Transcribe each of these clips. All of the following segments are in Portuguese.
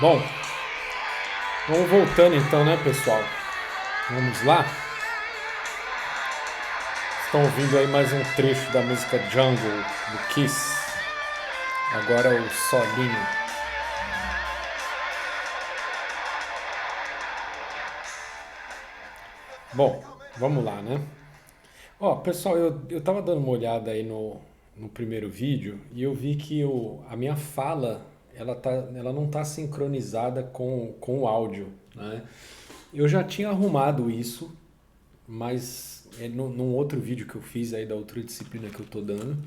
Bom, vamos voltando então, né, pessoal? Vamos lá? Estão ouvindo aí mais um trecho da música Jungle do Kiss. Agora o solinho. Bom, vamos lá, né? Ó, pessoal, eu tava dando uma olhada aí no primeiro vídeo e eu vi que a minha fala ela não tá sincronizada com o áudio, né? Eu já tinha arrumado isso, mas num outro vídeo que eu fiz aí da outra disciplina que eu tô dando.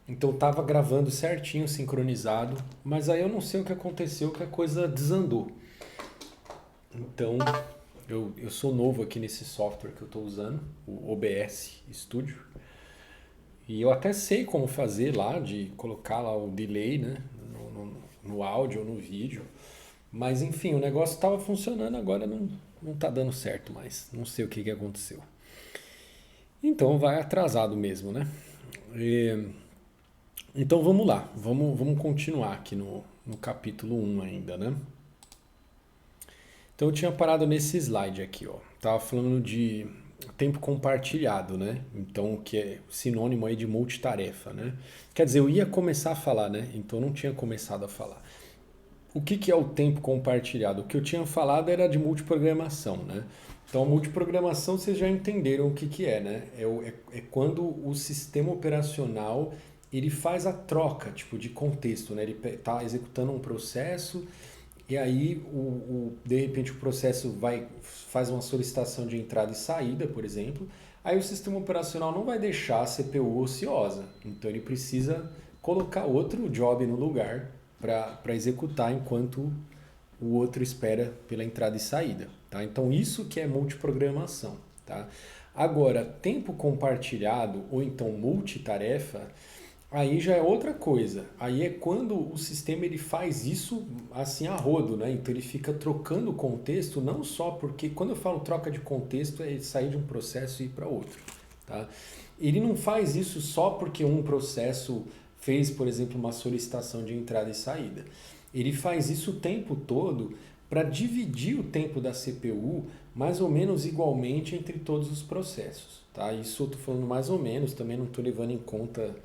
Então tava gravando certinho, sincronizado, mas aí eu não sei o que aconteceu, que a coisa desandou. Então eu sou novo aqui nesse software que eu estou usando, o OBS Studio, e eu até sei como fazer lá, de colocar lá o delay, né, no áudio ou no vídeo, mas enfim, o negócio estava funcionando, agora não tá dando certo mais, não sei o que aconteceu. Então vai atrasado mesmo, né? E, então vamos lá, vamos continuar aqui no capítulo um ainda, né? Então eu tinha parado nesse slide aqui, ó. Tava falando de tempo compartilhado, né? Então, que é sinônimo aí de multitarefa, né? Quer dizer, eu ia começar a falar, né? Então eu não tinha começado a falar. O que é o tempo compartilhado? O que eu tinha falado era de multiprogramação, né? Então, a multiprogramação vocês já entenderam o que é, né? É quando o sistema operacional ele faz a troca, tipo, de contexto, né? Ele está executando um processo e aí, de repente, o processo faz uma solicitação de entrada e saída, por exemplo. Aí o sistema operacional não vai deixar a CPU ociosa. Então ele precisa colocar outro job no lugar para executar enquanto o outro espera pela entrada e saída. Tá? Então isso que é multiprogramação. Tá? Agora, tempo compartilhado ou então multitarefa, aí já é outra coisa. Aí é quando o sistema ele faz isso assim a rodo, né? Então ele fica trocando o contexto, não só porque quando eu falo troca de contexto é sair de um processo e ir para outro, tá? Ele não faz isso só porque um processo fez, por exemplo, uma solicitação de entrada e saída. Ele faz isso o tempo todo para dividir o tempo da CPU mais ou menos igualmente entre todos os processos, tá? Isso eu estou falando mais ou menos, também não estou levando em conta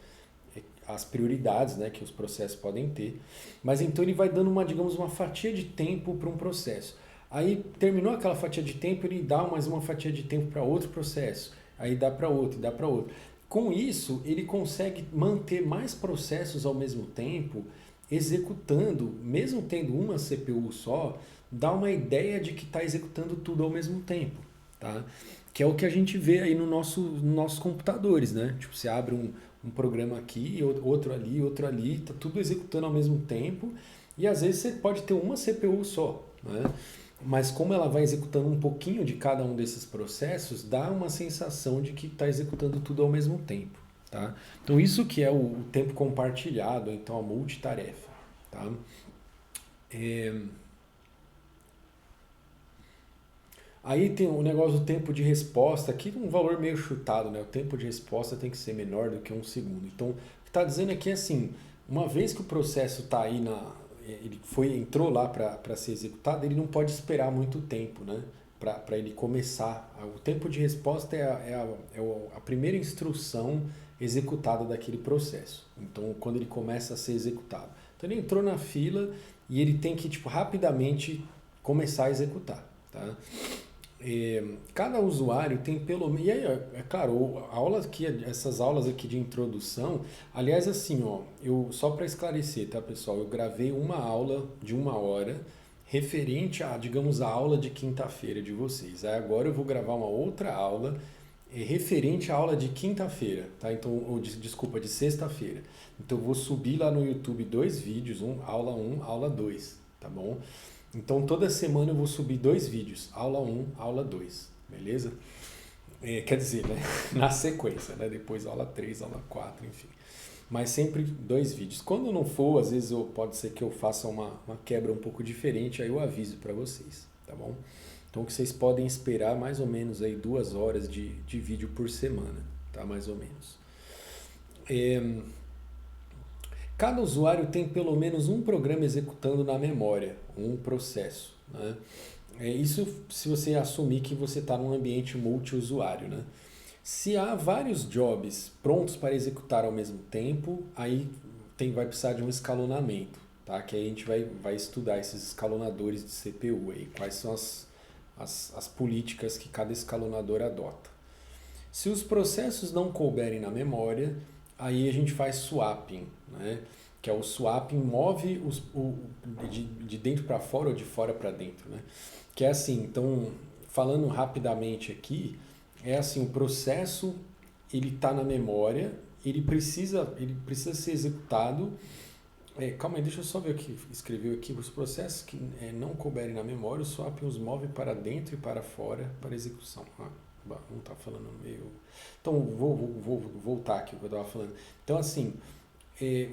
as prioridades, né, que os processos podem ter. Mas então ele vai dando uma, digamos, uma fatia de tempo para um processo. Aí terminou aquela fatia de tempo, ele dá mais uma fatia de tempo para outro processo. Aí dá para outro, dá para outro. Com isso, ele consegue manter mais processos ao mesmo tempo, executando, mesmo tendo uma CPU só, dá uma ideia de que está executando tudo ao mesmo tempo, tá? Que é o que a gente vê aí nos nossos computadores, né? Tipo, você abre um programa aqui, outro ali, tá tudo executando ao mesmo tempo, e às vezes você pode ter uma CPU só, né? Mas como ela vai executando um pouquinho de cada um desses processos, dá uma sensação de que está executando tudo ao mesmo tempo, tá? Então isso que é o tempo compartilhado, então a multitarefa, tá? É, Aí tem o negócio do tempo de resposta, aqui um valor meio chutado, né? O tempo de resposta tem que ser menor do que um segundo. Então, o que está dizendo aqui é assim, uma vez que o processo está aí entrou lá para ser executado, ele não pode esperar muito tempo, né? Para ele começar. O tempo de resposta é a primeira instrução executada daquele processo. Então, quando ele começa a ser executado. Então, ele entrou na fila e ele tem que, tipo, rapidamente começar a executar, tá? Cada usuário tem pelo menos. E aí, é claro, essas aulas aqui de introdução, aliás, assim, ó, só para esclarecer, tá, pessoal? Eu gravei uma aula de 1 hora referente a, digamos, a aula de quinta-feira de vocês. Aí agora eu vou gravar uma outra aula referente à aula de quinta-feira, tá? Então, desculpa, de sexta-feira. Então, eu vou subir lá no YouTube dois vídeos, um, aula 2, tá bom? Então toda semana eu vou subir dois vídeos, aula um, aula 2, beleza? Quer dizer, né? Na sequência, né? Depois aula 3, aula 4, enfim. Mas sempre dois vídeos. Quando não for, às vezes pode ser que eu faça uma quebra um pouco diferente, aí eu aviso para vocês, tá bom? Então o que vocês podem esperar mais ou menos aí 2 horas de vídeo por semana, tá? Mais ou menos. É, cada usuário tem pelo menos um programa executando na memória, um processo, né? Isso se você assumir que você está num ambiente multiusuário, né? Se há vários jobs prontos para executar ao mesmo tempo, aí vai precisar de um escalonamento, tá? Que aí a gente vai estudar esses escalonadores de CPU aí, quais são as políticas que cada escalonador adota. Se os processos não couberem na memória, aí a gente faz swapping, né? Que é o swapping move de dentro para fora ou de fora para dentro, né? Que é assim, então, falando rapidamente aqui, é assim, o processo ele está na memória, ele precisa ser executado. Calma aí, deixa eu só ver o que escreveu aqui. Os processos que não couberem na memória, o swapping os move para dentro e para fora para execução. Não está falando meio... Então, vou voltar aqui o que eu estava falando. Então, assim,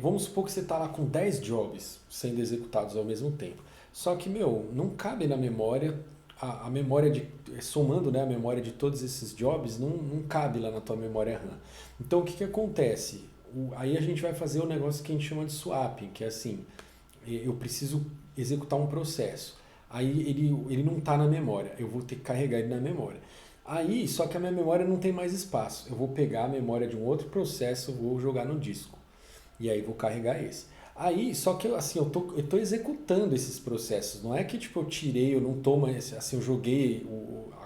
vamos supor que você está lá com 10 jobs sendo executados ao mesmo tempo. Só que, não cabe na memória, a memória somando, né, a memória de todos esses jobs, não cabe lá na tua memória RAM. Então, o que acontece? Aí a gente vai fazer o negócio que a gente chama de swapping, que é assim, eu preciso executar um processo. Aí ele não está na memória, eu vou ter que carregar ele na memória. Aí, só que a minha memória não tem mais espaço. Eu vou pegar a memória de um outro processo, vou jogar no disco. E aí vou carregar esse. Aí, só que assim, eu tô executando esses processos. Não é que tipo, eu tirei, eu não tô mais, assim, eu joguei,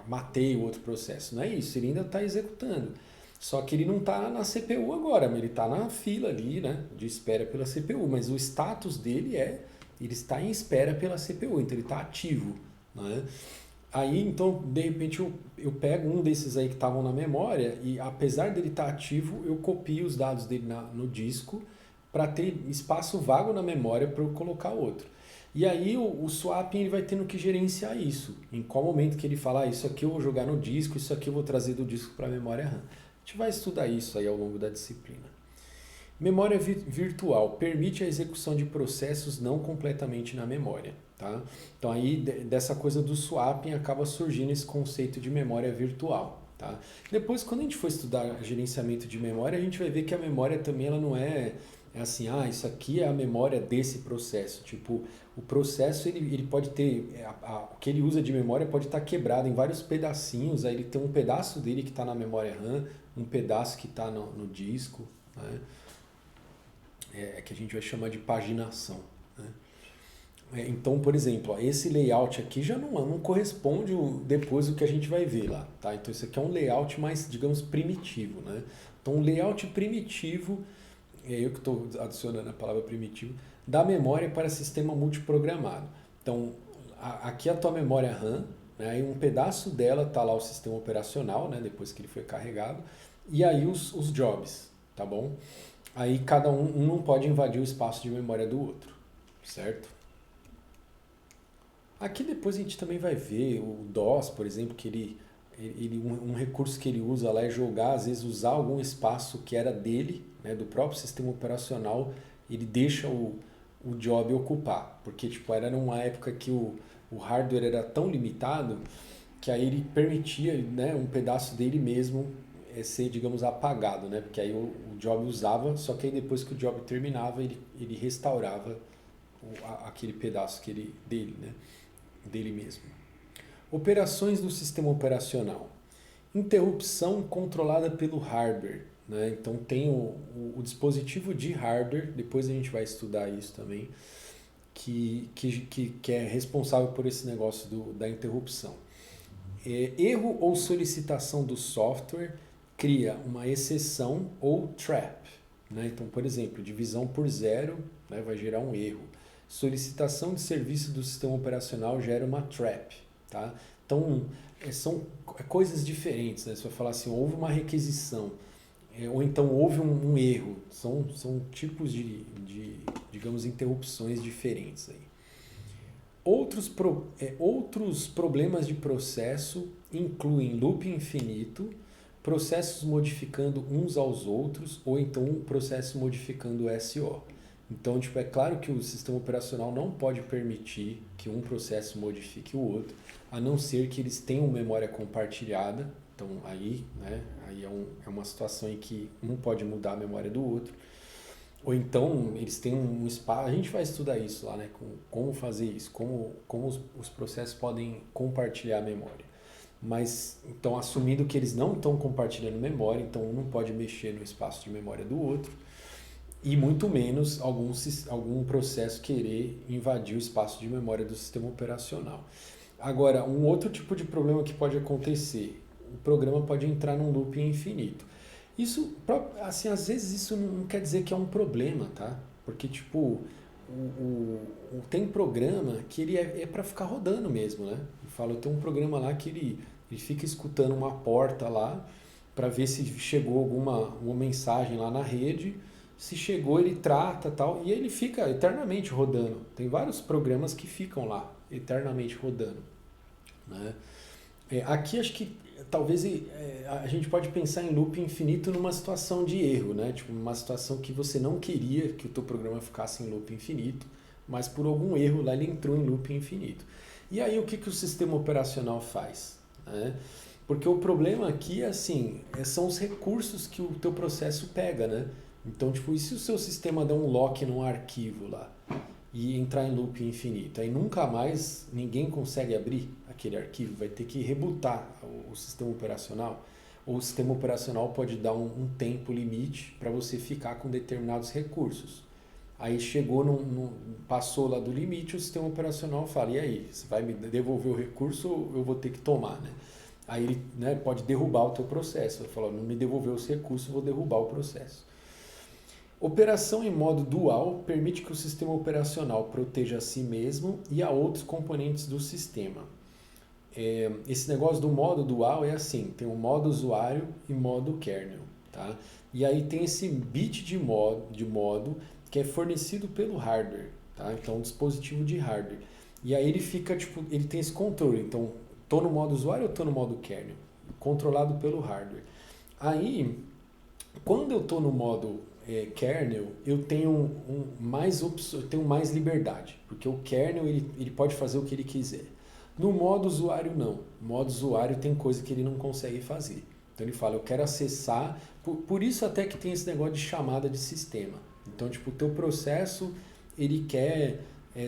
matei o outro processo. Não é isso, ele ainda está executando. Só que ele não está na CPU agora, mas ele está na fila ali, né, de espera pela CPU. Mas o status dele ele está em espera pela CPU, então ele está ativo, né? Aí, então, de repente, eu pego um desses aí que estavam na memória e, apesar dele estar ativo, eu copio os dados dele no disco para ter espaço vago na memória para eu colocar outro. E aí, o swapping ele vai tendo que gerenciar isso. Em qual momento que ele fala, isso aqui eu vou jogar no disco, isso aqui eu vou trazer do disco para a memória RAM. A gente vai estudar isso aí ao longo da disciplina. Memória virtual permite a execução de processos não completamente na memória. Tá? Então aí dessa coisa do swapping acaba surgindo esse conceito de memória virtual. Tá? Depois, quando a gente for estudar gerenciamento de memória, a gente vai ver que a memória também ela não é assim, isso aqui é a memória desse processo. Tipo, o processo ele pode ter, o que ele usa de memória pode estar quebrado em vários pedacinhos. Aí ele tem um pedaço dele que está na memória RAM, um pedaço que está no disco, né? Que a gente vai chamar de paginação. Né? Então, por exemplo, esse layout aqui já não corresponde depois do que a gente vai ver lá. Tá? Então, isso aqui é um layout mais, digamos, primitivo. Né? Então, um layout primitivo, eu que estou adicionando a palavra primitivo, da memória para sistema multiprogramado. Então, aqui é a tua memória RAM, né? E um pedaço dela está lá o sistema operacional, né? Depois que ele foi carregado, e aí os jobs, tá bom? Aí cada um não pode invadir o espaço de memória do outro, certo? Aqui depois a gente também vai ver o DOS, por exemplo, que um recurso que ele usa lá é jogar, às vezes usar algum espaço que era dele, né, do próprio sistema operacional, ele deixa o job ocupar, porque tipo, era numa época que o hardware era tão limitado que aí ele permitia, né, um pedaço dele mesmo ser, digamos, apagado, né? Porque aí o job usava, só que aí depois que o job terminava, ele restaurava aquele pedaço dele, né? Dele mesmo. Operações do sistema operacional. Interrupção controlada pelo hardware, né? Então tem o dispositivo de hardware, depois a gente vai estudar isso também, que é responsável por esse negócio da interrupção. Erro ou solicitação do software cria uma exceção ou trap. Né? Então, por exemplo, divisão por zero, né, vai gerar um erro. Solicitação de serviço do sistema operacional gera uma trap. Tá? Então, são coisas diferentes. Né? Você vai falar assim, houve uma requisição, ou então houve um erro. São tipos de, digamos, interrupções diferentes. Aí. Outros problemas de processo incluem loop infinito, processos modificando uns aos outros, ou então um processo modificando o SO. Então, tipo, é claro que o sistema operacional não pode permitir que um processo modifique o outro, a não ser que eles tenham memória compartilhada. Então, aí, né, aí é uma situação em que um pode mudar a memória do outro. Ou então eles têm um espaço, a gente vai estudar isso lá, né? Como fazer isso, como os processos podem compartilhar a memória. Mas, então, assumindo que eles não estão compartilhando memória, então um não pode mexer no espaço de memória do outro, e muito menos algum processo querer invadir o espaço de memória do sistema operacional. Agora, um outro tipo de problema que pode acontecer, o programa pode entrar num loop infinito. Isso, assim, às vezes isso não quer dizer que é um problema, tá? Porque, tipo, tem programa que ele é para ficar rodando mesmo, né? Eu falo, tem um programa lá que ele fica escutando uma porta lá para ver se chegou uma mensagem lá na rede. Se chegou, ele trata tal, e ele fica eternamente rodando. Tem vários programas que ficam lá, eternamente rodando, né? Aqui acho que talvez a gente pode pensar em loop infinito numa situação de erro, né? Tipo, uma situação que você não queria que o teu programa ficasse em loop infinito, mas por algum erro lá ele entrou em loop infinito. E aí o que o sistema operacional faz, né? Porque o problema aqui assim, são os recursos que o teu processo pega, né? Então, tipo, e se o seu sistema der um lock num arquivo lá? E entrar em loop infinito. Aí nunca mais ninguém consegue abrir aquele arquivo, vai ter que rebootar o sistema operacional. Ou o sistema operacional pode dar um tempo limite para você ficar com determinados recursos. Aí chegou, passou lá do limite, o sistema operacional fala, e aí, você vai me devolver o recurso ou eu vou ter que tomar, né? Aí ele, né, pode derrubar o teu processo. Vai falar, não me devolveu os recursos, vou derrubar o processo. Operação em modo dual permite que o sistema operacional proteja a si mesmo e a outros componentes do sistema. Esse negócio do modo dual é assim, tem o modo usuário e modo kernel, tá? E aí tem esse bit de modo que é fornecido pelo hardware, tá? Então, um dispositivo de hardware. E aí ele fica, tipo, ele tem esse controle. Então, tô no modo usuário ou tô no modo kernel? Controlado pelo hardware. Aí, quando eu estou no modo kernel, eu tenho eu tenho mais liberdade, porque o kernel ele pode fazer o que ele quiser. No modo usuário, não. No modo usuário tem coisa que ele não consegue fazer. Então ele fala, eu quero acessar, por isso até que tem esse negócio de chamada de sistema. Então, tipo, o teu processo, ele quer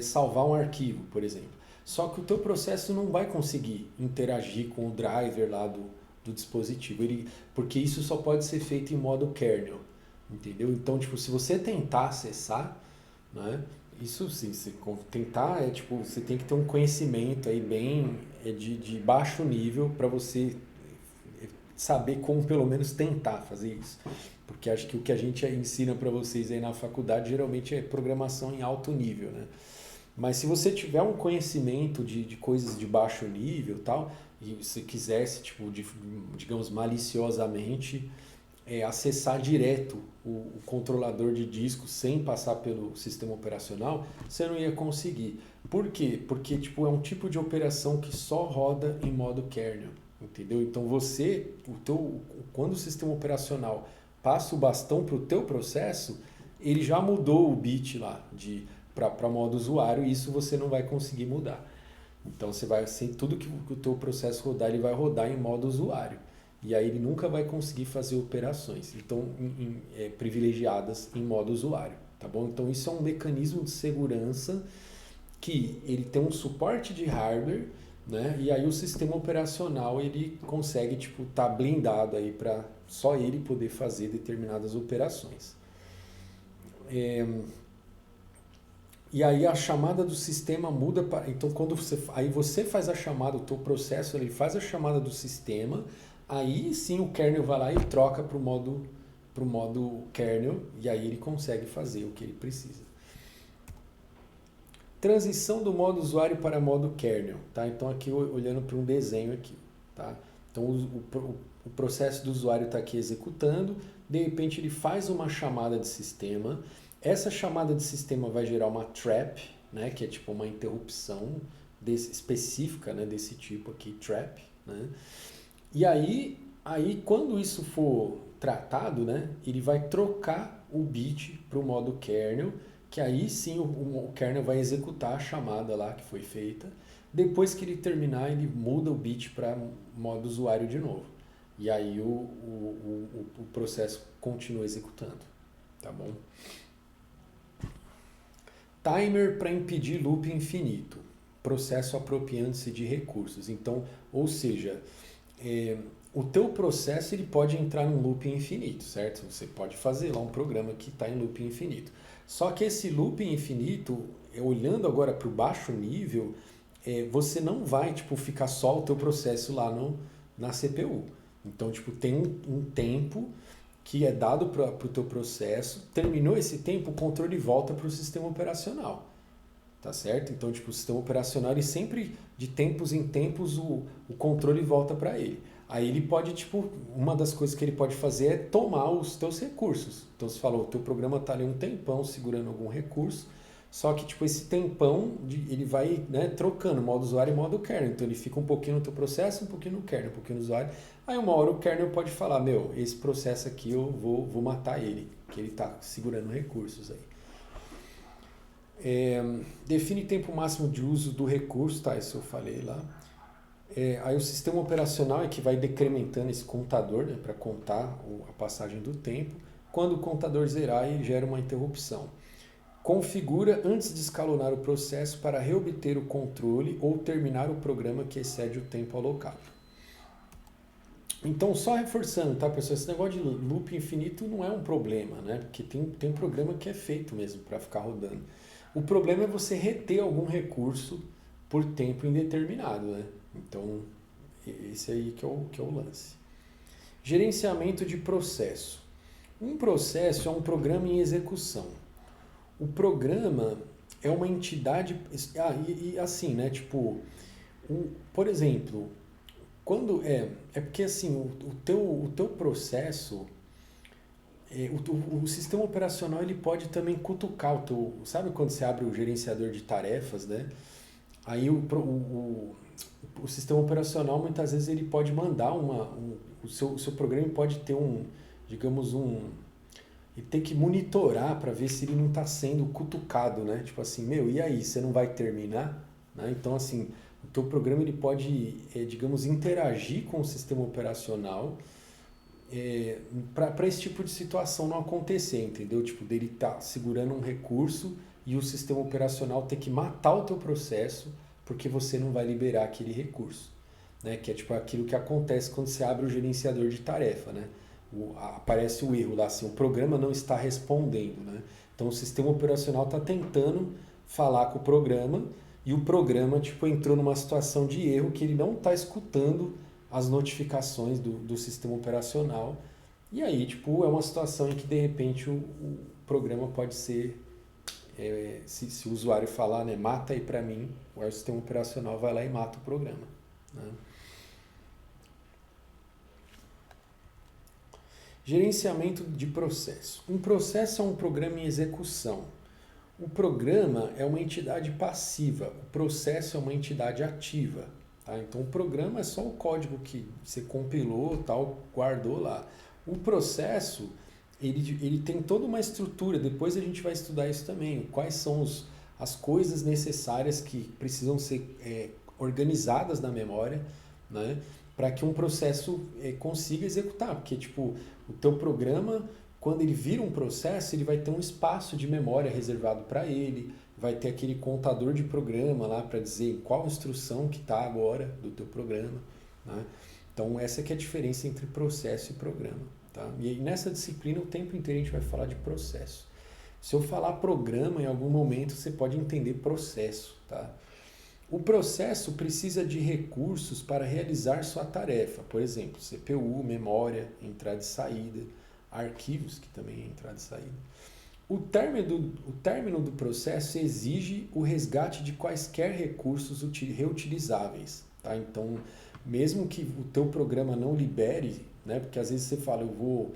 salvar um arquivo, por exemplo. Só que o teu processo não vai conseguir interagir com o driver lá do dispositivo, porque isso só pode ser feito em modo kernel, entendeu? Então, tipo, se você tentar acessar, né, isso sim, se tentar tipo, você tem que ter um conhecimento aí bem de baixo nível para você saber como pelo menos tentar fazer isso. Porque acho que o que a gente ensina para vocês aí na faculdade geralmente é programação em alto nível, né? Mas se você tiver um conhecimento de coisas de baixo nível e tal, e se quisesse, tipo, digamos, maliciosamente, acessar direto o controlador de disco sem passar pelo sistema operacional, você não ia conseguir. Por quê? Porque tipo, é um tipo de operação que só roda em modo kernel, entendeu? Então quando o sistema operacional passa o bastão para o teu processo, ele já mudou o bit lá para modo usuário e isso você não vai conseguir mudar. Então você vai assim, tudo que o teu processo rodar, ele vai rodar em modo usuário. E aí ele nunca vai conseguir fazer operações então privilegiadas em modo usuário, tá bom? Então isso é um mecanismo de segurança que ele tem um suporte de hardware, né? E aí o sistema operacional ele consegue tipo tá blindado aí para só ele poder fazer determinadas operações. E aí a chamada do sistema muda para. Então quando você faz a chamada, o teu processo ele faz a chamada do sistema, aí sim o kernel vai lá e troca para o modo kernel e aí ele consegue fazer o que ele precisa. Transição do modo usuário para modo kernel, tá? Então aqui olhando para um desenho aqui, tá? Então o processo do usuário está aqui executando, de repente ele faz uma chamada de sistema. Essa chamada de sistema vai gerar uma trap, né, que é tipo uma interrupção específica, né, desse tipo aqui, trap, né? E aí quando isso for tratado, né, ele vai trocar o bit para o modo kernel, que aí sim o kernel vai executar a chamada lá que foi feita. Depois que ele terminar, ele muda o bit para modo usuário de novo. E aí o processo continua executando, tá bom? timer para impedir loop infinito, processo apropriando-se de recursos. Então, ou seja, o teu processo ele pode entrar num loop infinito, certo? Você pode fazer lá um programa que está em loop infinito. Só que esse loop infinito, olhando agora para o baixo nível, você não vai tipo, ficar só o teu processo lá na CPU. Então, tipo, tem um tempo que é dado para o teu processo, terminou esse tempo, o controle volta para o sistema operacional. Tá certo? Então, tipo, o sistema operacional, ele sempre, de tempos em tempos, o controle volta para ele. Aí ele pode, tipo, uma das coisas que ele pode fazer é tomar os teus recursos. Então, você falou, o teu programa tá ali um tempão segurando algum recurso, só que, tipo, esse tempão, ele vai, né, trocando modo usuário e modo kernel. Então, ele fica um pouquinho no teu processo, um pouquinho no kernel, um pouquinho no usuário. Aí, uma hora o kernel pode falar, meu, esse processo aqui eu vou matar ele, que ele tá segurando recursos aí. Define tempo máximo de uso do recurso, tá? Isso eu falei lá. Aí o sistema operacional é que vai decrementando esse contador, né, para contar a passagem do tempo. Quando o contador zerar, ele gera uma interrupção. Configura antes de escalonar o processo para reobter o controle ou terminar o programa que excede o tempo alocado. Então, só reforçando, tá, pessoal? Esse negócio de loop infinito não é um problema, né? Porque tem programa que é feito mesmo para ficar rodando. O problema é você reter algum recurso por tempo indeterminado, né? Então, esse aí que é o lance. Gerenciamento de processo. Um processo é um programa em execução. O programa é uma entidade... assim, né? Tipo, por exemplo, quando porque assim, o teu processo... O sistema operacional ele pode também cutucar o teu... Sabe quando você abre o gerenciador de tarefas, né? Aí o sistema operacional muitas vezes ele pode mandar o seu programa pode ter ele tem que monitorar para ver se ele não está sendo cutucado, né? Tipo assim, meu, e aí, você não vai terminar? Né? Então, assim, o teu programa ele pode, digamos, interagir com o sistema operacional para esse tipo de situação não acontecer, entendeu? Tipo, dele tá segurando um recurso e o sistema operacional ter que matar o teu processo porque você não vai liberar aquele recurso, né? Que é tipo aquilo que acontece quando você abre o gerenciador de tarefa, né? Aparece o erro lá, assim, o programa não está respondendo, né? Então o sistema operacional está tentando falar com o programa e o programa tipo, entrou numa situação de erro que ele não está escutando as notificações do sistema operacional. E aí, tipo, é uma situação em que, de repente, o programa pode ser... se o usuário falar, né, mata aí para mim, o sistema operacional vai lá e mata o programa. Né? Gerenciamento de processo. Um processo é um programa em execução. O programa é uma entidade passiva, o processo é uma entidade ativa. Tá? Então, o programa é só o código que você compilou, tal, guardou lá. O processo, ele tem toda uma estrutura, depois a gente vai estudar isso também, quais são as coisas necessárias que precisam ser organizadas na memória, né? Para que um processo consiga executar, porque tipo, o teu programa, quando ele vira um processo, ele vai ter um espaço de memória reservado para ele, vai ter aquele contador de programa lá para dizer qual instrução que está agora do teu programa. Né? Então essa que é a diferença entre processo e programa. Tá? E nessa disciplina o tempo inteiro a gente vai falar de processo. Se eu falar programa, em algum momento você pode entender processo. Tá? O processo precisa de recursos para realizar sua tarefa. Por exemplo, CPU, memória, entrada e saída, arquivos, que também é entrada e saída. O término do processo exige o resgate de quaisquer recursos reutilizáveis. Tá? Então, mesmo que o teu programa não libere, né? Porque às vezes você fala, eu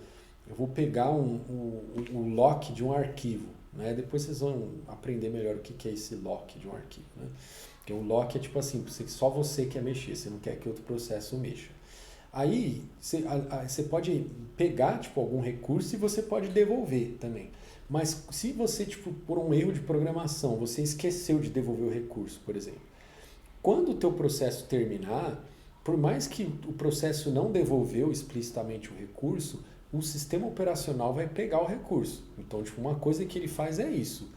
vou pegar um lock de um arquivo. Né? Depois vocês vão aprender melhor o que é esse lock de um arquivo. Né? Porque um lock é tipo assim, só você quer mexer, você não quer que outro processo mexa. Aí você pode pegar tipo, algum recurso e você pode devolver também. Mas se você, tipo, por um erro de programação, você esqueceu de devolver o recurso, por exemplo, quando o teu processo terminar, por mais que o processo não devolveu explicitamente o recurso, o sistema operacional vai pegar o recurso. Então, tipo, uma coisa que ele faz é isso.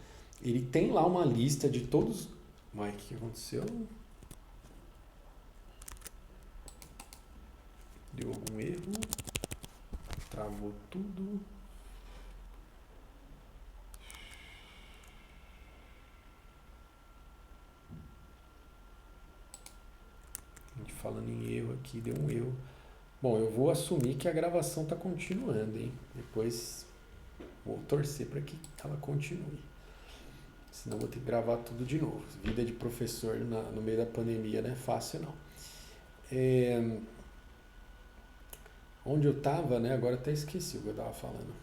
ele tem lá uma lista de todos... Mas o que aconteceu? Deu algum erro? Travou tudo? A gente falando em erro aqui, deu um erro. Bom, eu vou assumir que a gravação está continuando, hein? Depois vou torcer para que ela continue. Senão vou ter que gravar tudo de novo. Vida de professor no meio da pandemia não é fácil, não. Onde eu estava, né? Agora até esqueci o que eu estava falando.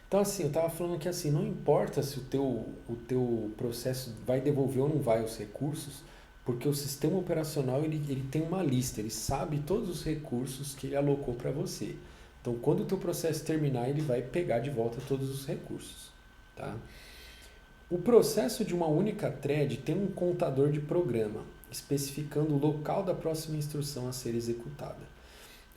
Então, assim, eu estava falando que assim, não importa se o teu processo vai devolver ou não vai os recursos, porque o sistema operacional ele tem uma lista, ele sabe todos os recursos que ele alocou para você. Então, quando o teu processo terminar, ele vai pegar de volta todos os recursos. Tá? O processo de uma única thread tem um contador de programa, especificando o local da próxima instrução a ser executada.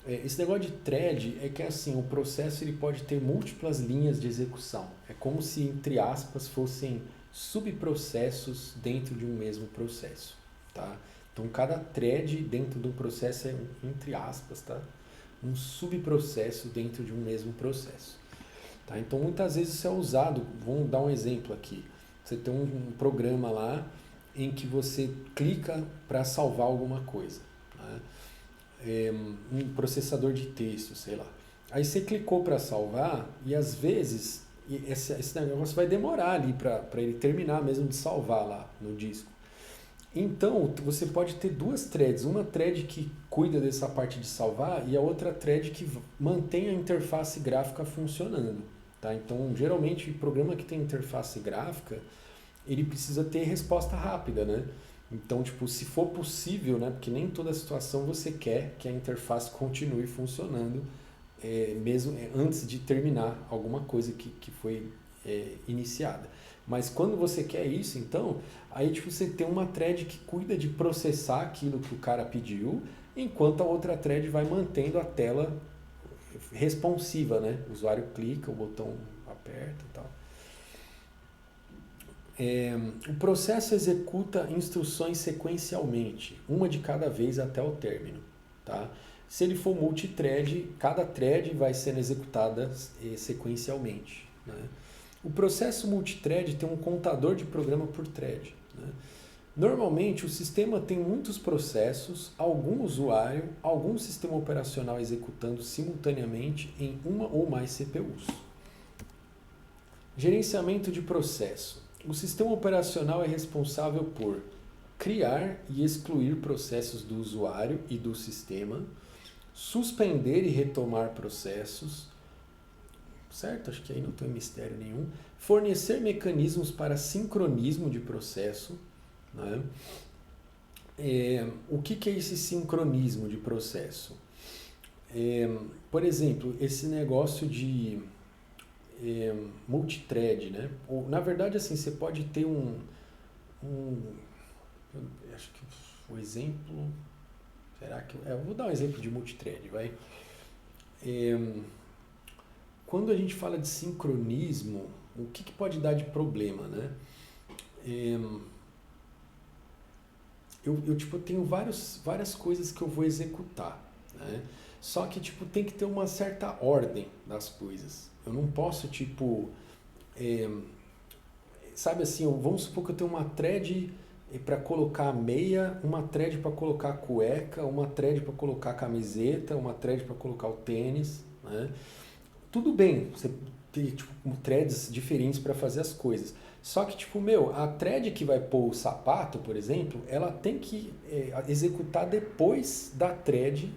Esse negócio de thread é que assim, o processo ele pode ter múltiplas linhas de execução. É como se, entre aspas, fossem subprocessos dentro de um mesmo processo. Tá? Então, cada thread dentro do processo é, entre aspas, tá? Um subprocesso dentro de um mesmo processo. Tá? Então, muitas vezes isso é usado. Vamos dar um exemplo aqui. Você tem um programa lá em que você clica para salvar alguma coisa. Né? Um processador de texto, sei lá. Aí você clicou para salvar e às vezes esse negócio vai demorar ali para ele terminar mesmo de salvar lá no disco. Então você pode ter duas threads, uma thread que cuida dessa parte de salvar e a outra thread que mantém a interface gráfica funcionando. Tá? Então geralmente o programa que tem interface gráfica ele precisa ter resposta rápida, né? Então, tipo, se for possível, né? Porque nem toda situação você quer que a interface continue funcionando mesmo antes de terminar alguma coisa que foi iniciada. Mas quando você quer isso, então, aí tipo, você tem uma thread que cuida de processar aquilo que o cara pediu, enquanto a outra thread vai mantendo a tela responsiva, né? O usuário clica, o botão aperta e tal. O processo executa instruções sequencialmente, uma de cada vez até o término. Tá? Se ele for multithread, cada thread vai sendo executada sequencialmente. Né? O processo multithread tem um contador de programa por thread. Né? Normalmente, o sistema tem muitos processos, algum usuário, algum sistema operacional executando simultaneamente em uma ou mais CPUs. Gerenciamento de processo. O sistema operacional é responsável por criar e excluir processos do usuário e do sistema, suspender e retomar processos, certo? Acho que aí não tem mistério nenhum. Fornecer mecanismos para sincronismo de processo. Né? O que é esse sincronismo de processo? Por exemplo, esse negócio de multithread, né? Ou, na verdade, assim, você pode ter acho que o exemplo, será que eu vou dar um exemplo de multithread, vai? Quando a gente fala de sincronismo, o que pode dar de problema, né? Eu tipo, tenho várias coisas que eu vou executar, né? Só que tipo, tem que ter uma certa ordem das coisas. Eu não posso, tipo, sabe assim, vamos supor que eu tenho uma thread para colocar meia, uma thread para colocar cueca, uma thread para colocar camiseta, uma thread para colocar o tênis, né? Tudo bem, você tem tipo, threads diferentes para fazer as coisas. Só que, tipo, a thread que vai pôr o sapato, por exemplo, ela tem que executar depois da thread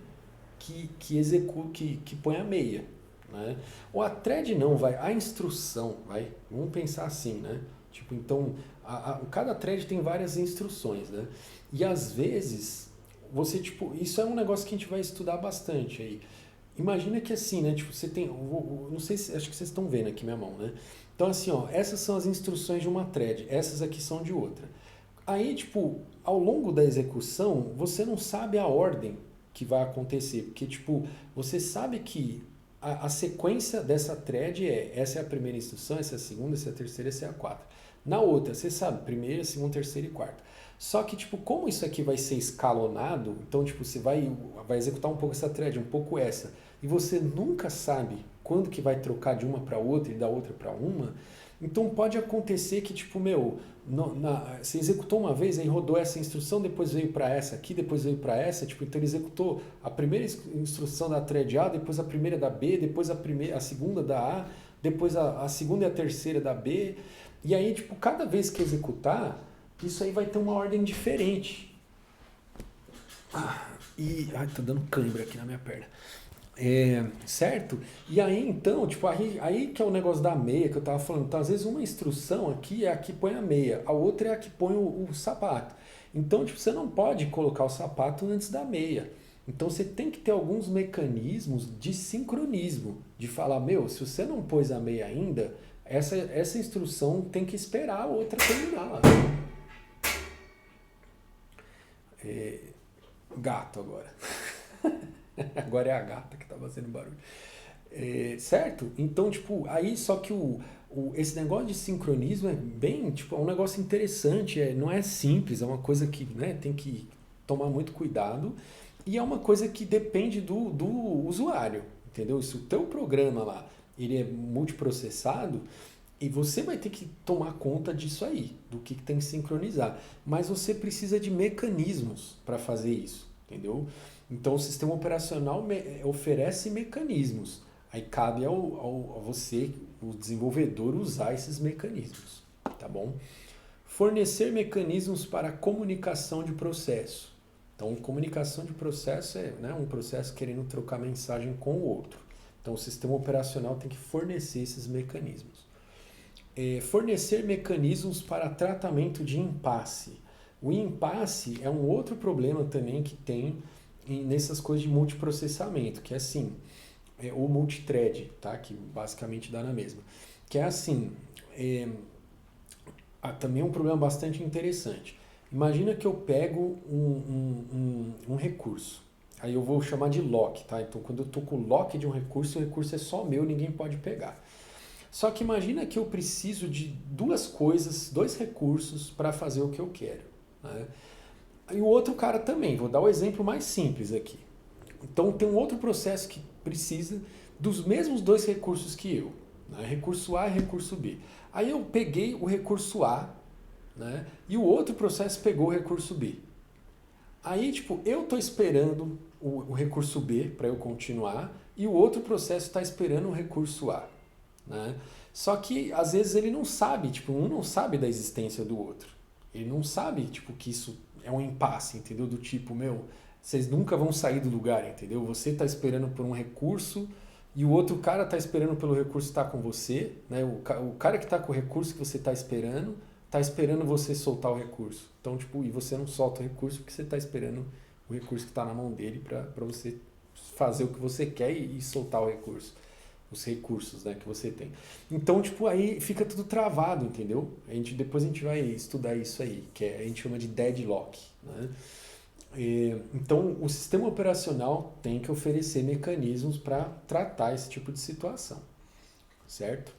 que põe a meia. Né? Ou a thread não, a instrução, vamos pensar assim, né? Tipo, então, cada thread tem várias instruções, né? E às vezes, você, tipo, isso é um negócio que a gente vai estudar bastante aí. Imagina que assim, né? Tipo, você tem, não sei se, acho que vocês estão vendo aqui minha mão, né? Então assim, ó, essas são as instruções de uma thread, essas aqui são de outra. Aí, tipo, ao longo da execução, você não sabe a ordem que vai acontecer, porque, tipo, você sabe que a sequência dessa thread essa é a primeira instrução, essa é a segunda, essa é a terceira, essa é a quarta. Na outra, você sabe, primeira, segunda, terceira e quarta. Só que, tipo, como isso aqui vai ser escalonado, então, tipo, você vai executar um pouco essa thread, um pouco essa, e você nunca sabe quando que vai trocar de uma para outra e da outra para uma, então pode acontecer que, tipo, meu, você executou uma vez, aí rodou essa instrução, depois veio para essa aqui, depois veio para essa, tipo, então ele executou a primeira instrução da thread A, depois a primeira da B, depois a segunda da A, depois a segunda e a terceira da B, e aí, tipo, cada vez que executar, isso aí vai ter uma ordem diferente. Ai, tá dando cãibra aqui na minha perna. Certo? E aí então, tipo, aí que é o negócio da meia que eu tava falando. Então, às vezes uma instrução aqui é a que põe a meia, a outra é a que põe o sapato. Então, tipo, você não pode colocar o sapato antes da meia. Então você tem que ter alguns mecanismos de sincronismo, de falar, meu, se você não pôs a meia ainda, essa instrução tem que esperar a outra terminar. Gato agora. Agora é a gata que tá fazendo barulho. Certo? Então, tipo, aí só que esse negócio de sincronismo é bem, tipo, é um negócio interessante, não é simples, é uma coisa que, né, tem que tomar muito cuidado e é uma coisa que depende do usuário, entendeu? Se o teu programa lá, ele é multiprocessado, e você vai ter que tomar conta disso aí, do que tem que sincronizar. Mas você precisa de mecanismos para fazer isso, entendeu? Então o sistema operacional oferece mecanismos. Aí cabe a você, o desenvolvedor, usar esses mecanismos, tá bom? Fornecer mecanismos para comunicação de processo. Então, comunicação de processo é, né, um processo querendo trocar mensagem com o outro. Então, o sistema operacional tem que fornecer esses mecanismos. Fornecer mecanismos para tratamento de impasse. O impasse é um outro problema também que tem nessas coisas de multiprocessamento, que é assim, ou multithread, tá? Que basicamente dá na mesma. Que é assim, também é um problema bastante interessante. Imagina que eu pego um recurso, aí eu vou chamar de lock, tá? Então quando eu estou com o lock de um recurso, o recurso é só meu, ninguém pode pegar. Só que imagina que eu preciso de duas coisas, dois recursos para fazer o que eu quero. Né? E o outro cara também, vou dar o exemplo mais simples aqui. Então tem um outro processo que precisa dos mesmos dois recursos que eu. Né? Recurso A e recurso B. Aí eu peguei o recurso A, né? E o outro processo pegou o recurso B. Aí, tipo, eu estou esperando o recurso B para eu continuar e o outro processo está esperando o recurso A. Né? Só que às vezes ele não sabe, tipo, um não sabe da existência do outro. Ele não sabe, tipo, que isso é um impasse, entendeu? Do tipo, meu, vocês nunca vão sair do lugar, entendeu? Você está esperando por um recurso e o outro cara está esperando pelo recurso estar com você, né? O cara que está com o recurso que você está esperando você soltar o recurso. Então, tipo, e você não solta o recurso porque você está esperando o recurso que está na mão dele para você fazer o que você quer e soltar o recurso. Os recursos, né, que você tem. Então, tipo, aí fica tudo travado, entendeu? Depois a gente vai estudar isso aí, que a gente chama de deadlock. Né? Então, o sistema operacional tem que oferecer mecanismos para tratar esse tipo de situação, certo?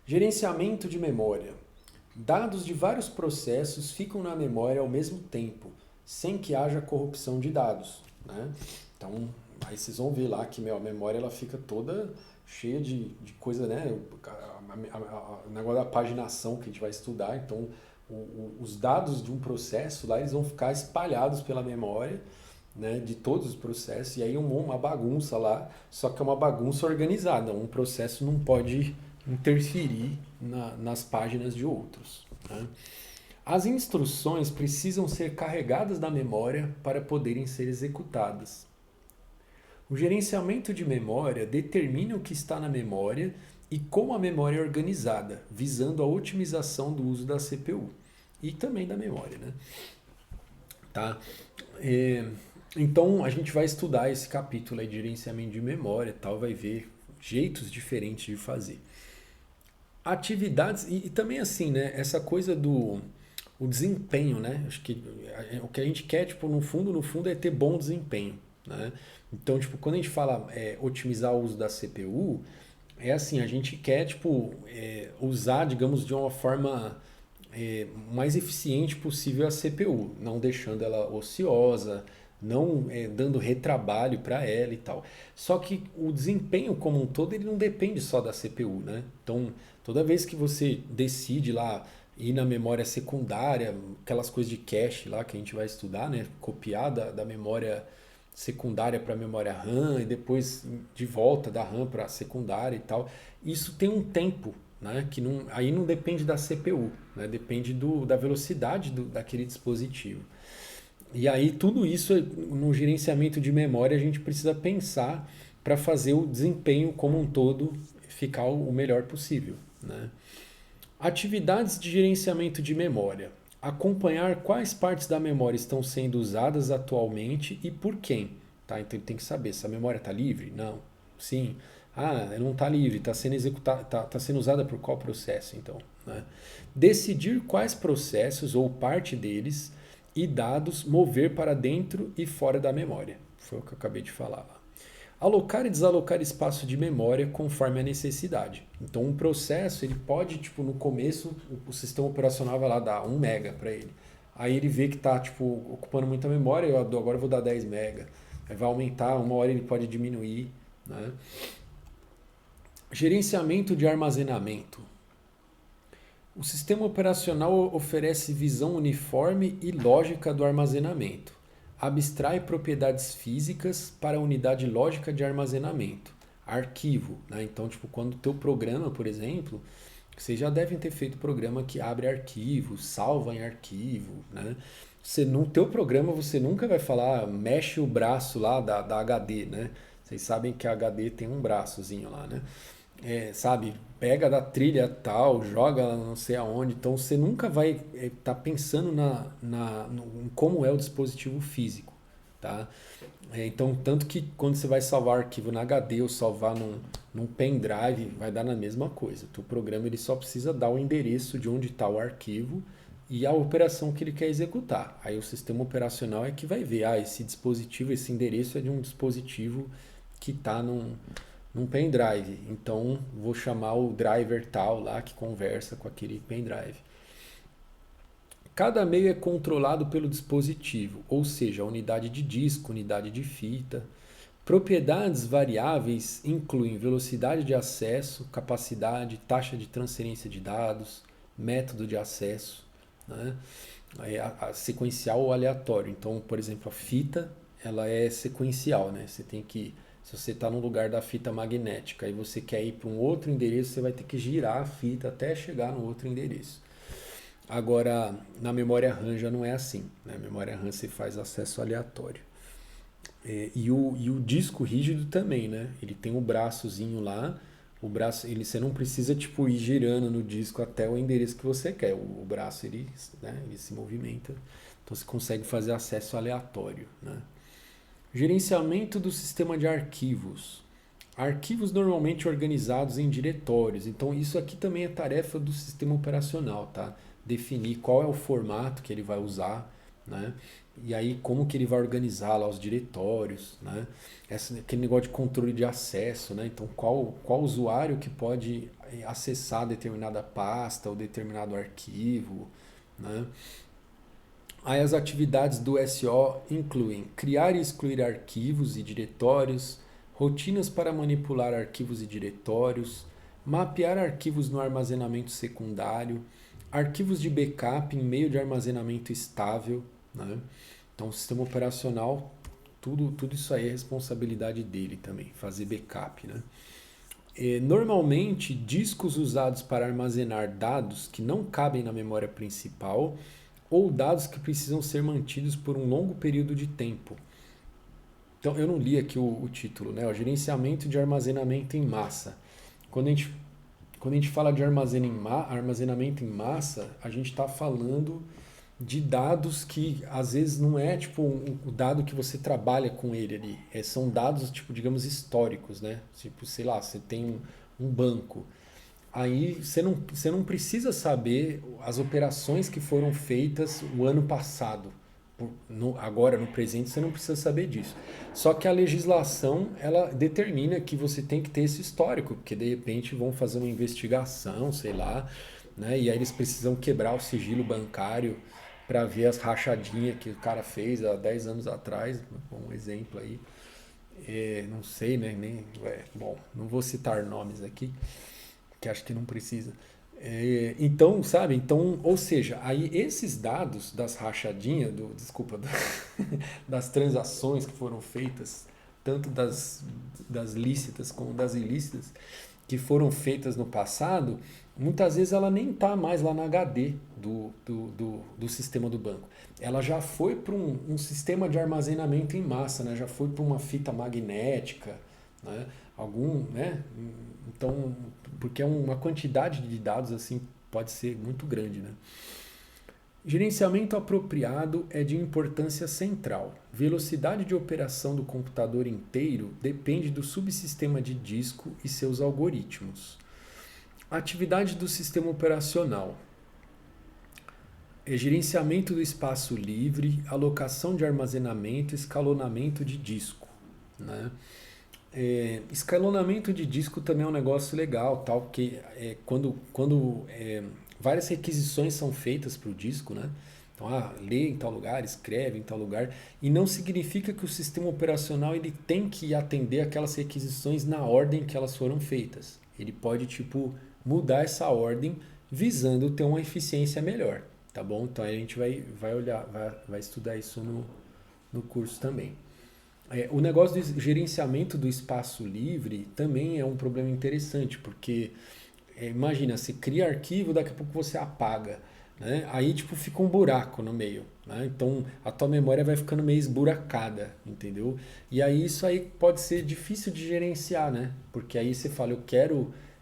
Gerenciamento de memória. Dados de vários processos ficam na memória ao mesmo tempo, sem que haja corrupção de dados. Né? Então, aí vocês vão ver lá que a memória ela fica toda cheia de coisa, né? O negócio da paginação que a gente vai estudar. Então, os dados de um processo lá, eles vão ficar espalhados pela memória, né? De todos os processos. E aí uma bagunça lá, só que é uma bagunça organizada. Um processo não pode interferir nas páginas de outros. Né? As instruções precisam ser carregadas da memória para poderem ser executadas. O gerenciamento de memória determina o que está na memória e como a memória é organizada, visando a otimização do uso da CPU e também da memória. Né? Tá? Então a gente vai estudar esse capítulo aí de gerenciamento de memória e tal, vai ver jeitos diferentes de fazer. Atividades, e também assim, né? Essa coisa do o desempenho, né? Acho que o que a gente quer, tipo, no fundo, é ter bom desempenho. né? Então, tipo, quando a gente fala otimizar o uso da CPU, é assim, a gente quer, tipo, usar, digamos, de uma forma mais eficiente possível a CPU, não deixando ela ociosa, não dando retrabalho para ela e tal. Só que o desempenho como um todo ele não depende só da CPU, né? Então, toda vez que você decide lá ir na memória secundária, aquelas coisas de cache lá que a gente vai estudar, né? Copiar da memória secundária para a memória RAM e depois de volta da RAM para a secundária e tal. Isso tem um tempo, né? Que não, aí não depende da CPU, né? Depende da velocidade daquele dispositivo. E aí tudo isso no gerenciamento de memória a gente precisa pensar para fazer o desempenho como um todo ficar o melhor possível, né? Atividades de gerenciamento de memória. Acompanhar quais partes da memória estão sendo usadas atualmente e por quem. Tá? Então ele tem que saber se a memória está livre? Não. Sim. Ah, não está livre, está sendo executada, tá sendo usada por qual processo, então? Né? Decidir quais processos ou parte deles e dados mover para dentro e fora da memória. Foi o que eu acabei de falar lá. Alocar e desalocar espaço de memória conforme a necessidade. Então, um processo, ele pode, tipo, no começo, o sistema operacional vai lá dar 1 mega para ele. Aí ele vê que está tipo, ocupando muita memória, agora eu vou dar 10 mega. Aí vai aumentar, uma hora ele pode diminuir. Né? Gerenciamento de armazenamento. O sistema operacional oferece visão uniforme e lógica do armazenamento. Abstrai propriedades físicas para a unidade lógica de armazenamento. Arquivo, né? Então, tipo, quando o teu programa, por exemplo, vocês já devem ter feito programa que abre arquivo, salva em arquivo, né? No teu programa você nunca vai falar mexe o braço lá da HD, né? Vocês sabem que a HD tem um braçozinho lá, né? Sabe, pega da trilha tal, joga lá não sei aonde. Então você nunca vai estar pensando em como é o dispositivo físico, tá? Então, tanto que quando você vai salvar arquivo na HD ou salvar num pendrive, vai dar na mesma coisa. O programa ele só precisa dar o endereço de onde está o arquivo e a operação que ele quer executar. Aí o sistema operacional é que vai ver, esse dispositivo, esse endereço é de um dispositivo que está num pendrive. Então vou chamar o driver tal lá que conversa com aquele pendrive. Cada meio é controlado pelo dispositivo, ou seja, a unidade de disco, unidade de fita. Propriedades variáveis incluem velocidade de acesso, capacidade, taxa de transferência de dados, método de acesso, né? A sequencial ou aleatório. Então, por exemplo, a fita ela é sequencial, né? Você tem que se você está no lugar da fita magnética e você quer ir para um outro endereço, você vai ter que girar a fita até chegar no outro endereço. Agora, na memória RAM já não é assim. Na memória RAM você faz acesso aleatório. E o disco rígido também, né? Ele tem o braçozinho lá. O braço, você não precisa tipo ir girando no disco até o endereço que você quer. O braço ele se movimenta. Então você consegue fazer acesso aleatório, né? Gerenciamento do sistema de arquivos. Arquivos normalmente organizados em diretórios. Então isso aqui também é tarefa do sistema operacional, tá? Definir qual é o formato que ele vai usar, né? E aí como que ele vai organizar lá os diretórios, né? Aquele negócio de controle de acesso, né? Então qual usuário que pode acessar determinada pasta ou determinado arquivo, né? Aí as atividades do SO incluem criar e excluir arquivos e diretórios, rotinas para manipular arquivos e diretórios, mapear arquivos no armazenamento secundário, arquivos de backup em meio de armazenamento estável, né? Então o sistema operacional, tudo isso aí é responsabilidade dele também, fazer backup, né? Normalmente, discos usados para armazenar dados que não cabem na memória principal ou dados que precisam ser mantidos por um longo período de tempo. Então, eu não li aqui o título, né? O gerenciamento de armazenamento em massa. Quando a gente fala de armazenamento em massa, a gente está falando de dados que às vezes não é tipo o dado que você trabalha com ele ali. São dados, tipo, digamos, históricos, né? Tipo, sei lá, você tem um banco. Aí você não precisa saber as operações que foram feitas o ano passado, agora no presente você não precisa saber disso. Só que a legislação ela determina que você tem que ter esse histórico, porque de repente vão fazer uma investigação, sei lá, né? E aí eles precisam quebrar o sigilo bancário para ver as rachadinhas que o cara fez há 10 anos atrás, um exemplo aí. Não sei, né? Bom, não vou citar nomes aqui, que acho que não precisa. Então, sabe? Então, ou seja, aí esses dados das rachadinhas, desculpa, das transações que foram feitas, tanto das lícitas como das ilícitas, que foram feitas no passado, muitas vezes ela nem está mais lá na HD do sistema do banco. Ela já foi para um sistema de armazenamento em massa, né? Já foi para uma fita magnética, né? Né? Então, porque é uma quantidade de dados assim pode ser muito grande, né? Gerenciamento apropriado é de importância central. Velocidade de operação do computador inteiro depende do subsistema de disco e seus algoritmos. Atividade do sistema operacional. Gerenciamento do espaço livre, alocação de armazenamento, escalonamento de disco, né? Escalonamento de disco também é um negócio legal, tal, porque quando várias requisições são feitas para o disco, né? Então, lê em tal lugar, escreve em tal lugar, e não significa que o sistema operacional ele tem que atender aquelas requisições na ordem que elas foram feitas. Ele pode, tipo, mudar essa ordem visando ter uma eficiência melhor, tá bom? Então a gente vai olhar, vai estudar isso no curso também. O negócio do gerenciamento do espaço livre também é um problema interessante, porque imagina, você cria arquivo, daqui a pouco você apaga, né? Aí tipo fica um buraco no meio, né? Então a tua memória vai ficando meio esburacada, entendeu? E aí isso aí pode ser difícil de gerenciar, né? Porque aí você fala,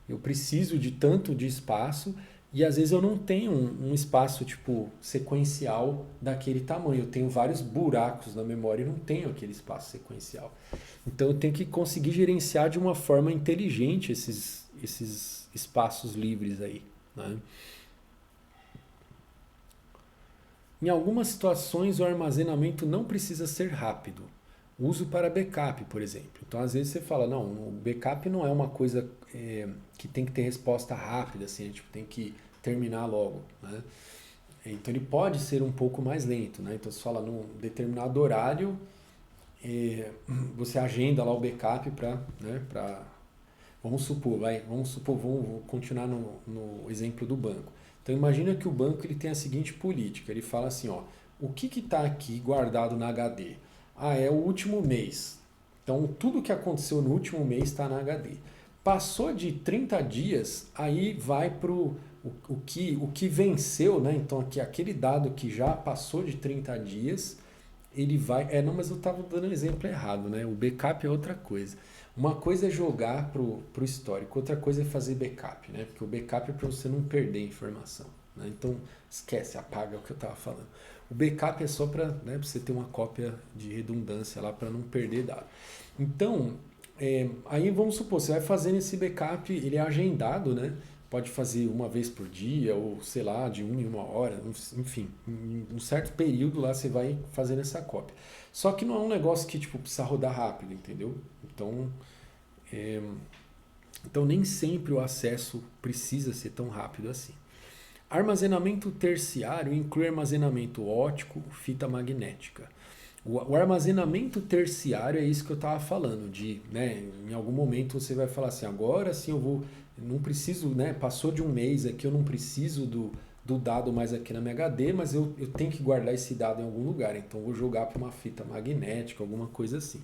eu preciso de tanto de espaço e às vezes eu não tenho um espaço tipo sequencial daquele tamanho. Eu tenho vários buracos na memória e não tenho aquele espaço sequencial. Então eu tenho que conseguir gerenciar de uma forma inteligente esses espaços livres aí, né? Em algumas situações o armazenamento não precisa ser rápido. Uso para backup, por exemplo. Então às vezes você fala, não, o backup não é uma coisa que tem que ter resposta rápida, assim, tipo, tem que terminar logo, né? Então ele pode ser um pouco mais lento, né? Então você fala num determinado horário, você agenda lá o backup para, né, vamos supor, vamos continuar no exemplo do banco. Então imagina que o banco ele tem a seguinte política, ele fala assim, ó, o que está aqui guardado na HD? É o último mês. Então tudo que aconteceu no último mês está na HD. Passou de 30 dias, aí vai para o que venceu, né? Então aquele dado que já passou de 30 dias, ele vai... não, mas eu estava dando um exemplo errado, né? O backup é outra coisa. Uma coisa é jogar pro histórico, outra coisa é fazer backup, né? Porque o backup é para você não perder informação, né? Então esquece, apaga o que eu estava falando. O backup é só para, né, você ter uma cópia de redundância lá para não perder dado. Então, aí vamos supor, você vai fazendo esse backup, ele é agendado, né? Pode fazer uma vez por dia, ou sei lá, de 1 em 1 hora, enfim, em um certo período lá você vai fazendo essa cópia. Só que não é um negócio que tipo, precisa rodar rápido, entendeu? Então nem sempre o acesso precisa ser tão rápido assim. Armazenamento terciário inclui armazenamento óptico, fita magnética. O armazenamento terciário é isso que eu estava falando, né, em algum momento você vai falar assim, agora sim não preciso, né, passou de um mês aqui, eu não preciso do dado mais aqui na minha HD, mas eu tenho que guardar esse dado em algum lugar, então eu vou jogar para uma fita magnética, alguma coisa assim.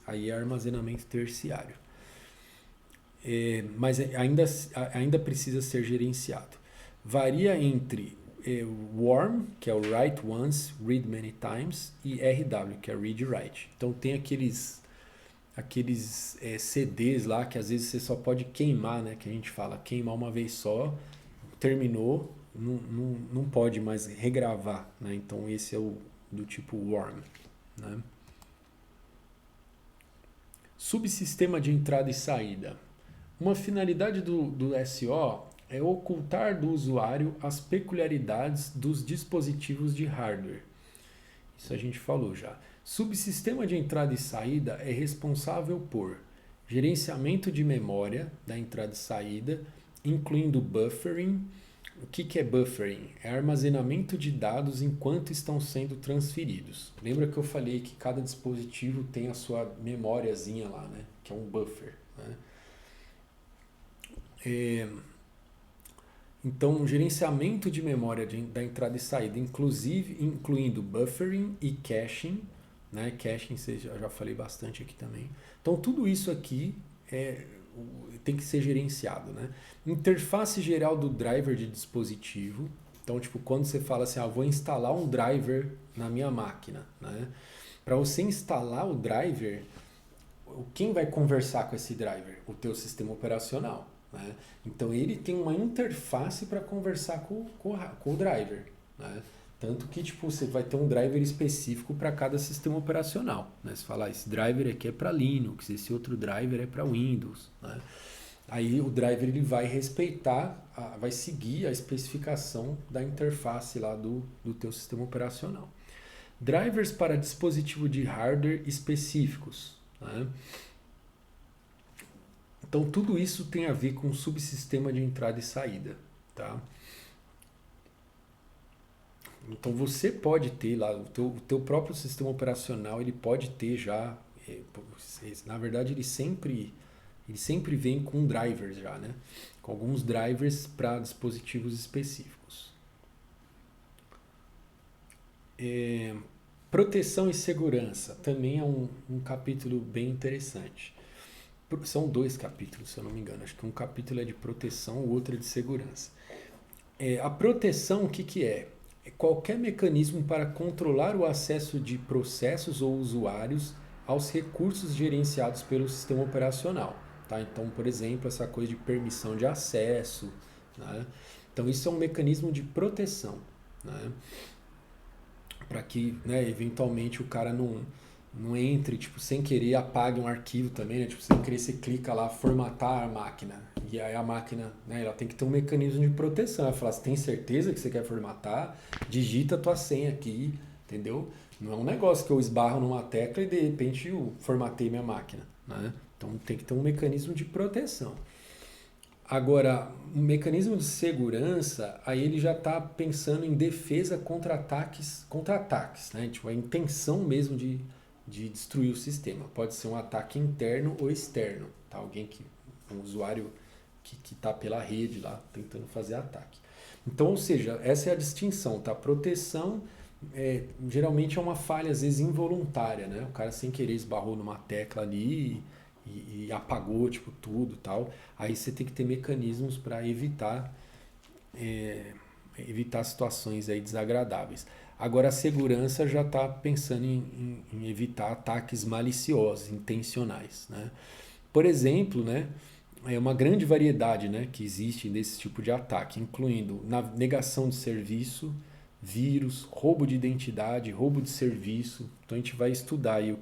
Aí é armazenamento terciário. Mas ainda precisa ser gerenciado. Varia entre WORM, que é o Write Once, Read Many Times, e RW, que é Read Write. Então tem aqueles CDs lá que às vezes você só pode queimar, né? Que a gente fala, queimar uma vez só, terminou, não pode mais regravar, né? Então esse é o do tipo WORM, né? Subsistema de entrada e saída. Uma finalidade do SO é ocultar do usuário as peculiaridades dos dispositivos de hardware. Isso a gente falou já. Subsistema de entrada e saída é responsável por gerenciamento de memória da entrada e saída, incluindo buffering. O que é buffering? É armazenamento de dados enquanto estão sendo transferidos. Lembra que eu falei que cada dispositivo tem a sua memóriazinha lá, né? Que é um buffer. Né? Então, gerenciamento de memória da entrada e saída, inclusive incluindo buffering e caching, né? Caching, eu já falei bastante aqui também. Então, tudo isso aqui tem que ser gerenciado, né? Interface geral do driver de dispositivo. Então, tipo, quando você fala assim, vou instalar um driver na minha máquina, né? Para você instalar o driver, quem vai conversar com esse driver? O teu sistema operacional. Né? Então ele tem uma interface para conversar com o driver. Né? Tanto que tipo, você vai ter um driver específico para cada sistema operacional. Né? Você fala, esse driver aqui é para Linux, esse outro driver é para Windows. Né? Aí o driver ele vai respeitar, vai seguir a especificação da interface lá do teu sistema operacional. Drivers para dispositivo de hardware específicos. Né? Então tudo isso tem a ver com o subsistema de entrada e saída, tá? Então você pode ter lá, o teu próprio sistema operacional, ele pode ter já, na verdade ele sempre vem com drivers já, né? Com alguns drivers para dispositivos específicos. Proteção e segurança também é um capítulo bem interessante. São 2 capítulos, se eu não me engano. Acho que um capítulo é de proteção, o outro é de segurança. A proteção, o que é? É qualquer mecanismo para controlar o acesso de processos ou usuários aos recursos gerenciados pelo sistema operacional. Tá? Então, por exemplo, essa coisa de permissão de acesso. Né? Então, isso é um mecanismo de proteção. Né? Para que, né, eventualmente, o cara não entre, tipo, sem querer apague um arquivo também, né? Tipo, sem querer você clica lá, formatar a máquina. E aí a máquina, né, ela tem que ter um mecanismo de proteção. Ela fala, você tem certeza que você quer formatar? Digita a tua senha aqui, entendeu? Não é um negócio que eu esbarro numa tecla e de repente eu formatei minha máquina, né? Então tem que ter um mecanismo de proteção. Agora, um mecanismo de segurança, aí ele já está pensando em defesa contra ataques, né? Tipo, a intenção mesmo de destruir o sistema. Pode ser um ataque interno ou externo, tá? Um usuário que está pela rede lá tentando fazer ataque. Então, ou seja, essa é a distinção, tá? Proteção geralmente é uma falha às vezes involuntária, né? O cara sem querer esbarrou numa tecla ali e apagou tipo tudo, tal. Aí você tem que ter mecanismos para evitar situações aí desagradáveis. Agora a segurança já está pensando em evitar ataques maliciosos, intencionais. Né? Por exemplo, né, é uma grande variedade, né, que existe desse tipo de ataque, incluindo negação de serviço, vírus, roubo de identidade, roubo de serviço. Então a gente vai estudar aí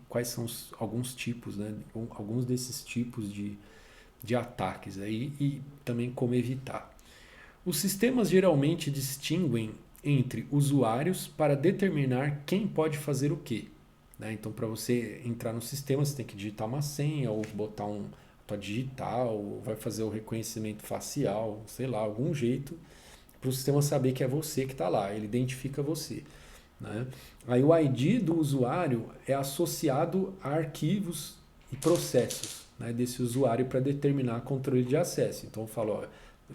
quais são alguns tipos, né, alguns desses tipos de ataques aí e também como evitar. Os sistemas geralmente distinguem entre usuários para determinar quem pode fazer o quê. Né? Então, para você entrar no sistema, você tem que digitar uma senha ou botar tua digital, ou vai fazer o reconhecimento facial, sei lá, algum jeito para o sistema saber que é você que está lá, ele identifica você. Né? Aí o ID do usuário é associado a arquivos e processos, né, desse usuário para determinar controle de acesso. Então eu falo,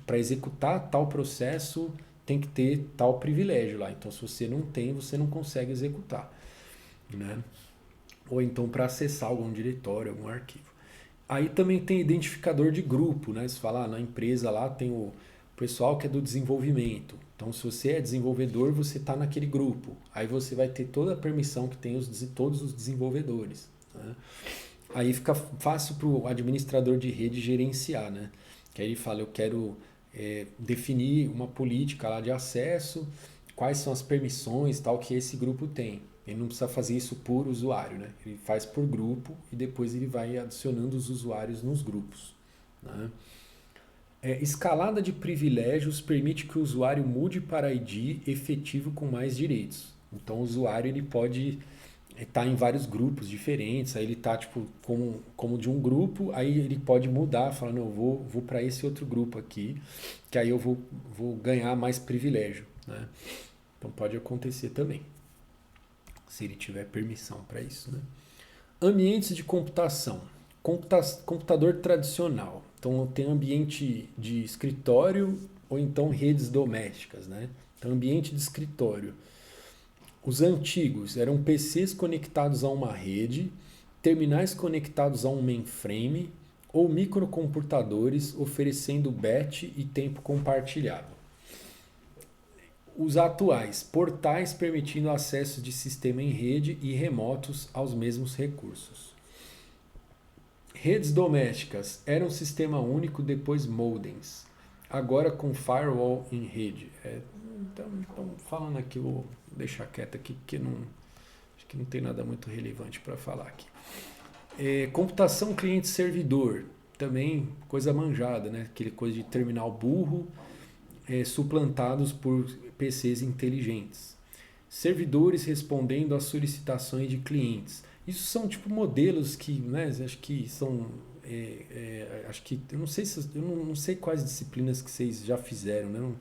para executar tal processo tem que ter tal privilégio lá. Então se você não tem, você não consegue executar. Né? Ou então para acessar algum diretório, algum arquivo. Aí também tem identificador de grupo, né? Você fala, na empresa lá tem o pessoal que é do desenvolvimento. Então, se você é desenvolvedor, você está naquele grupo. Aí você vai ter toda a permissão que tem todos os desenvolvedores. Né? Aí fica fácil para o administrador de rede gerenciar, né? Que aí ele fala, eu quero definir uma política lá de acesso, quais são as permissões tal que esse grupo tem. Ele não precisa fazer isso por usuário, né? Ele faz por grupo e depois ele vai adicionando os usuários nos grupos. Né? Escalada de privilégios permite que o usuário mude para ID efetivo com mais direitos. Então o usuário ele pode estar em vários grupos diferentes, aí ele está tipo como de um grupo, aí ele pode mudar, falar, não, eu vou para esse outro grupo aqui, que aí eu vou ganhar mais privilégio, né? Então pode acontecer também, se ele tiver permissão para isso, né? Ambientes de computação. Computador tradicional. Então tem ambiente de escritório ou então redes domésticas, né? Então ambiente de escritório. Os antigos eram PCs conectados a uma rede, terminais conectados a um mainframe ou microcomputadores oferecendo batch e tempo compartilhado. Os atuais, portais permitindo acesso de sistema em rede e remotos aos mesmos recursos. Redes domésticas era um sistema único, depois modems. Agora com firewall em rede. Então, falando aqui, vou deixar quieto aqui, porque acho que não tem nada muito relevante para falar aqui. Computação cliente-servidor. Também coisa manjada, né? Aquele coisa de terminal burro, suplantados por PCs inteligentes. Servidores respondendo às solicitações de clientes. Isso são tipo modelos que, né, acho que são, acho que eu não sei eu não sei quais disciplinas que vocês já fizeram, né?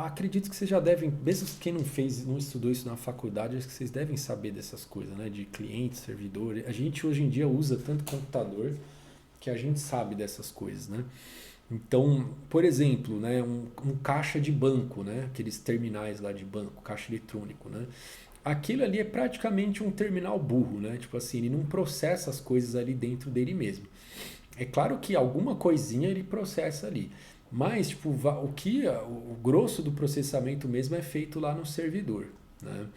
Acredito que vocês já devem, mesmo quem não estudou isso na faculdade, acho que vocês devem saber dessas coisas, né? De cliente, servidor. A gente hoje em dia usa tanto computador que a gente sabe dessas coisas, né? Então, por exemplo, né, um caixa de banco, né, aqueles terminais lá de banco, caixa eletrônico, né, aquilo ali é praticamente um terminal burro, né, tipo assim, ele não processa as coisas ali dentro dele mesmo. É claro que alguma coisinha ele processa ali, mas tipo, o grosso do processamento mesmo é feito lá no servidor, né?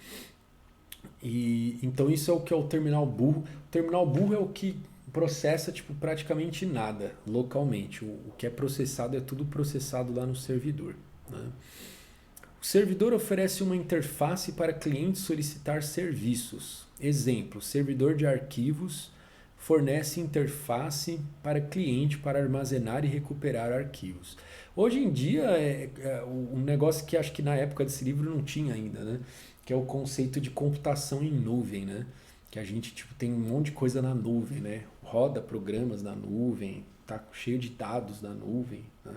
E então isso é o que é o terminal burro. O terminal burro é o que processa tipo praticamente nada localmente. O que é processado é tudo processado lá no servidor, né? O servidor oferece uma interface para cliente solicitar serviços. Exemplo, servidor de arquivos fornece interface para cliente para armazenar e recuperar arquivos. Hoje em dia é um negócio que acho que na época desse livro não tinha ainda, né? Que é o conceito de computação em nuvem, né? Que a gente tipo, tem um monte de coisa na nuvem, né? Roda programas na nuvem, tá cheio de dados na nuvem, né?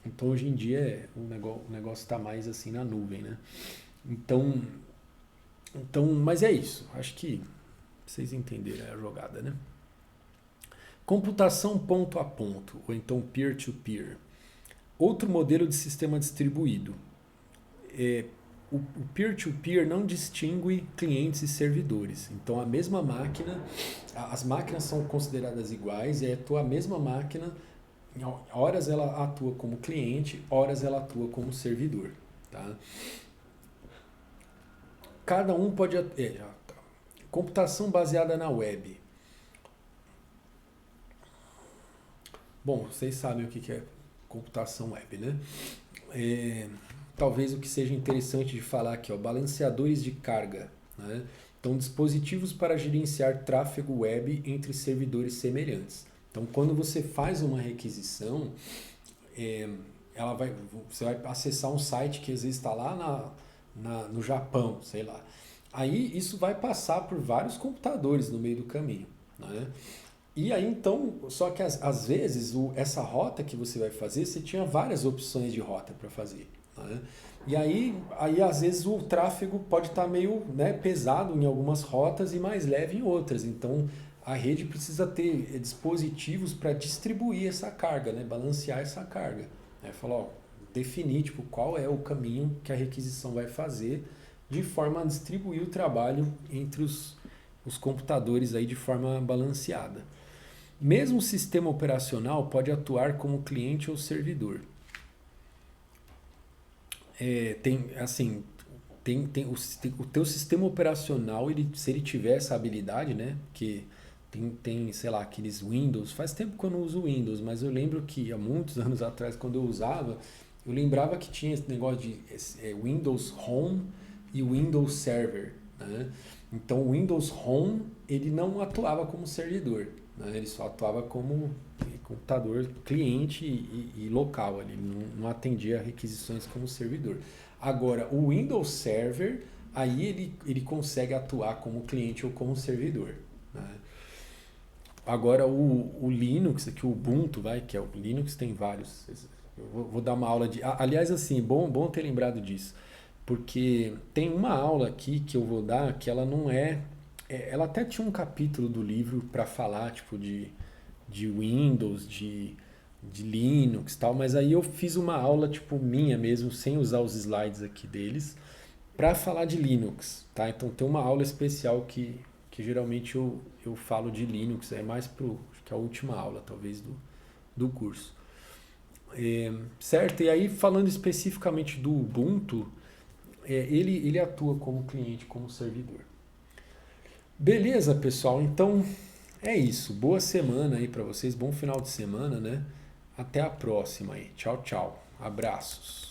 Então hoje em dia o negócio está mais assim na nuvem, né? Mas é isso. Acho que vocês entenderam a jogada, né? Computação ponto a ponto, ou então peer-to-peer. Outro modelo de sistema distribuído. O peer-to-peer não distingue clientes e servidores. Então a mesma máquina, as máquinas são consideradas iguais e a mesma máquina, horas ela atua como cliente, horas ela atua como servidor. Tá? Cada um pode... Computação baseada na web. Bom, vocês sabem o que é computação web, né? Talvez o que seja interessante de falar aqui, ó, balanceadores de carga, né? Então, dispositivos para gerenciar tráfego web entre servidores semelhantes. Então, quando você faz uma requisição, você vai acessar um site que às vezes está lá no Japão, sei lá. Aí isso vai passar por vários computadores no meio do caminho, né? E aí então, só que às vezes essa rota que você vai fazer, você tinha várias opções de rota para fazer, né? E aí às vezes o tráfego pode estar meio, né, pesado em algumas rotas e mais leve em outras. Então a rede precisa ter dispositivos para distribuir essa carga, né, balancear essa carga. Falar, ó, definir tipo, qual é o caminho que a requisição vai fazer de forma a distribuir o trabalho entre os computadores aí de forma balanceada. Mesmo o sistema operacional pode atuar como cliente ou servidor. O teu sistema operacional, se ele tiver essa habilidade, né? Porque tem, sei lá, aqueles Windows. Faz tempo que eu não uso Windows, mas eu lembro que há muitos anos atrás, quando eu usava, eu lembrava que tinha esse negócio de Windows Home e Windows Server, né? Então o Windows Home ele não atuava como servidor, né? Ele só atuava como computador cliente e local, ele não atendia requisições como servidor. Agora, o Windows Server, aí ele consegue atuar como cliente ou como servidor, né? Agora, o Linux, aqui o Ubuntu, que é o Linux, tem vários. Eu vou dar uma aula de. Aliás, assim, bom ter lembrado disso. Porque tem uma aula aqui que eu vou dar que ela não ela até tinha um capítulo do livro para falar, tipo, de Windows, de Linux e tal, mas aí eu fiz uma aula, tipo, minha mesmo, sem usar os slides aqui deles, para falar de Linux, tá? Então tem uma aula especial que geralmente eu falo de Linux, é mais pro, acho que é a última aula, talvez, do curso. Certo? E aí, falando especificamente do Ubuntu, ele atua como cliente, como servidor. Beleza, pessoal? Então é isso. Boa semana aí para vocês, bom final de semana, né? Até a próxima aí. Tchau, tchau. Abraços.